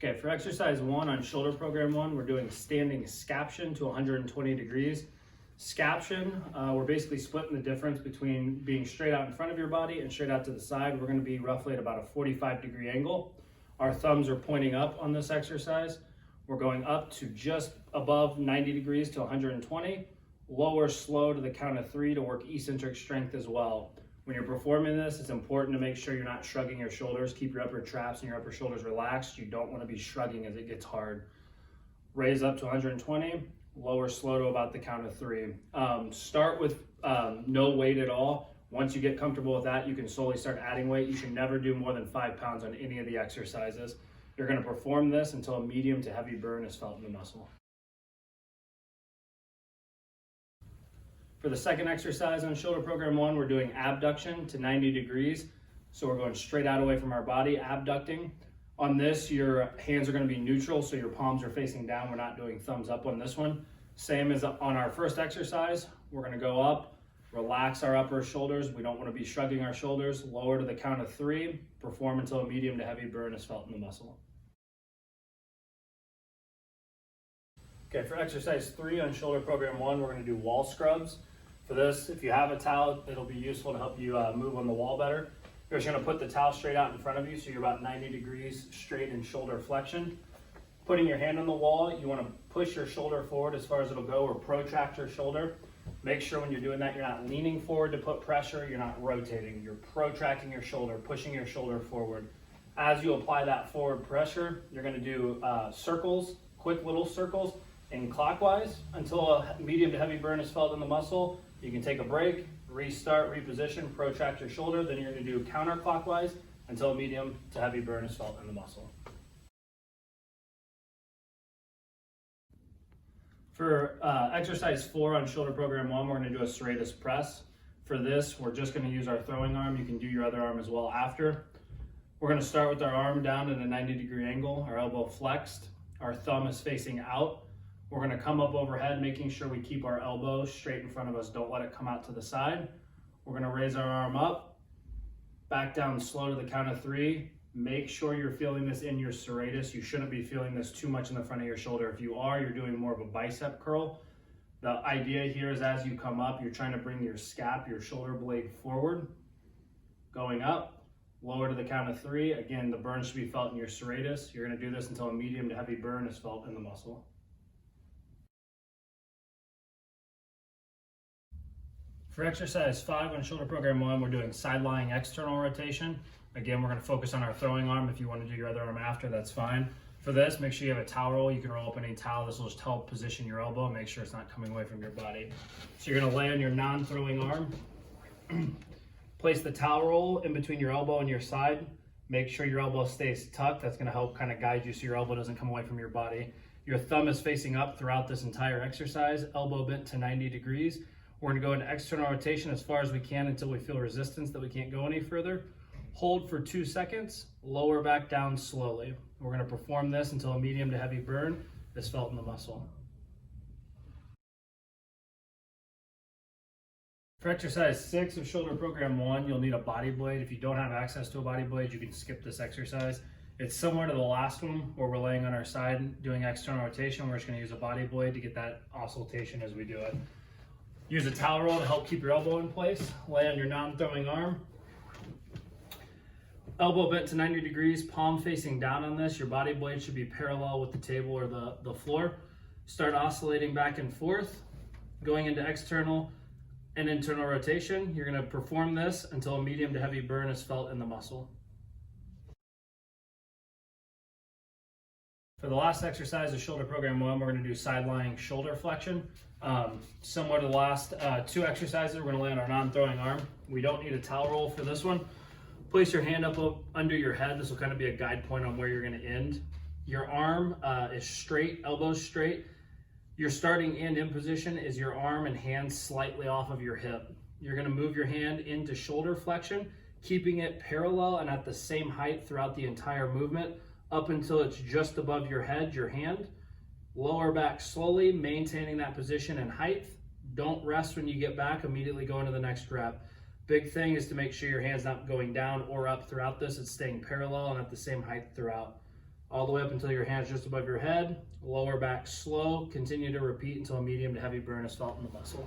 Okay, for exercise 1 on shoulder program 1, we're doing standing scaption to 120 degrees. Scaption, we're basically splitting the difference between being straight out in front of your body and straight out to the side. We're going to be roughly at about a 45-degree angle. Our thumbs are pointing up on this exercise. We're going up to just above 90 degrees to 120. Lower slow to the count of 3 to work eccentric strength as well. When you're performing this, it's important to make sure you're not shrugging your shoulders. Keep your upper traps and your upper shoulders relaxed. You don't want to be shrugging as it gets hard. Raise up to 120, lower slow to about the count of 3. Start with no weight at all. Once you get comfortable with that, you can slowly start adding weight. You should never do more than 5 pounds on any of the exercises. You're going to perform this until a medium to heavy burn is felt in the muscle. For the second exercise on shoulder program 1, we're doing abduction to 90 degrees. So we're going straight out away from our body, abducting. On this, your hands are going to be neutral, so your palms are facing down. We're not doing thumbs up on this one. Same as on our first exercise, we're going to go up, relax our upper shoulders. We don't want to be shrugging our shoulders. Lower to the count of 3. Perform until a medium to heavy burn is felt in the muscle. Okay, for exercise 3 on shoulder program 1, we're going to do wall scrubs. For this, if you have a towel, it'll be useful to help you move on the wall better. You're just going to put the towel straight out in front of you, so you're about 90 degrees straight in shoulder flexion. Putting your hand on the wall, you want to push your shoulder forward as far as it'll go, or protract your shoulder. Make sure when you're doing that, you're not leaning forward to put pressure, you're not rotating. You're protracting your shoulder, pushing your shoulder forward. As you apply that forward pressure, you're going to do circles, quick little circles, in clockwise until a medium to heavy burn is felt in the muscle. You can take a break, restart, reposition, protract your shoulder. Then you're going to do counterclockwise until a medium to heavy burn is felt in the muscle. For exercise 4 on shoulder program 1, we're going to do a Serratus Press. For this, we're just going to use our throwing arm. You can do your other arm as well after. We're going to start with our arm down at a 90-degree angle, our elbow flexed. Our thumb is facing out. We're going to come up overhead, making sure we keep our elbow straight in front of us. Don't let it come out to the side. We're going to raise our arm up, back down slow to the count of 3. Make sure you're feeling this in your serratus. You shouldn't be feeling this too much in the front of your shoulder. If you are, you're doing more of a bicep curl. The idea here is as you come up, you're trying to bring your scap, your shoulder blade forward, going up, lower to the count of 3. Again, the burn should be felt in your serratus. You're going to do this until a medium to heavy burn is felt in the muscle. For exercise 5 on shoulder program 1, we're doing side lying external rotation. Again, we're going to focus on our throwing arm. If you want to do your other arm after, that's fine. For this, make sure you have a towel roll. You can roll up any towel. This will just help position your elbow and make sure it's not coming away from your body. So you're going to lay on your non-throwing arm. Place the towel roll in between your elbow and your side. Make sure your elbow stays tucked. That's going to help kind of guide you so your elbow doesn't come away from your body. Your thumb is facing up throughout this entire exercise, elbow bent to 90 degrees. We're going to go into external rotation as far as we can until we feel resistance that we can't go any further. Hold for 2 seconds, lower back down slowly. We're going to perform this until a medium to heavy burn is felt in the muscle. For exercise 6 of shoulder program 1, you'll need a body blade. If you don't have access to a body blade, you can skip this exercise. It's similar to the last one where we're laying on our side doing external rotation. We're just going to use a body blade to get that oscillation as we do it. Use a towel roll to help keep your elbow in place. Lay on your non-throwing arm. Elbow bent to 90 degrees, palm facing down on this. Your body blade should be parallel with the table or the floor. Start oscillating back and forth, going into external and internal rotation. You're going to perform this until a medium to heavy burn is felt in the muscle. For the last exercise of shoulder program 1, we're going to do side lying shoulder flexion. Similar to the last 2 exercises, we're going to lay on our non-throwing arm. We don't need a towel roll for this one. Place your hand up under your head. This will kind of be a guide point on where you're going to end. Your arm is straight, elbows straight. Your starting end in position is your arm and hand slightly off of your hip. You're going to move your hand into shoulder flexion, keeping it parallel and at the same height throughout the entire movement up until it's just above your head, your hand. Lower back slowly, maintaining that position and height. Don't rest when you get back, immediately go into the next rep. Big thing is to make sure your hand's not going down or up throughout this. It's staying parallel and at the same height throughout. all the way up until your hand's just above your head. Lower back slow. Continue to repeat until a medium to heavy burn is felt in the muscle.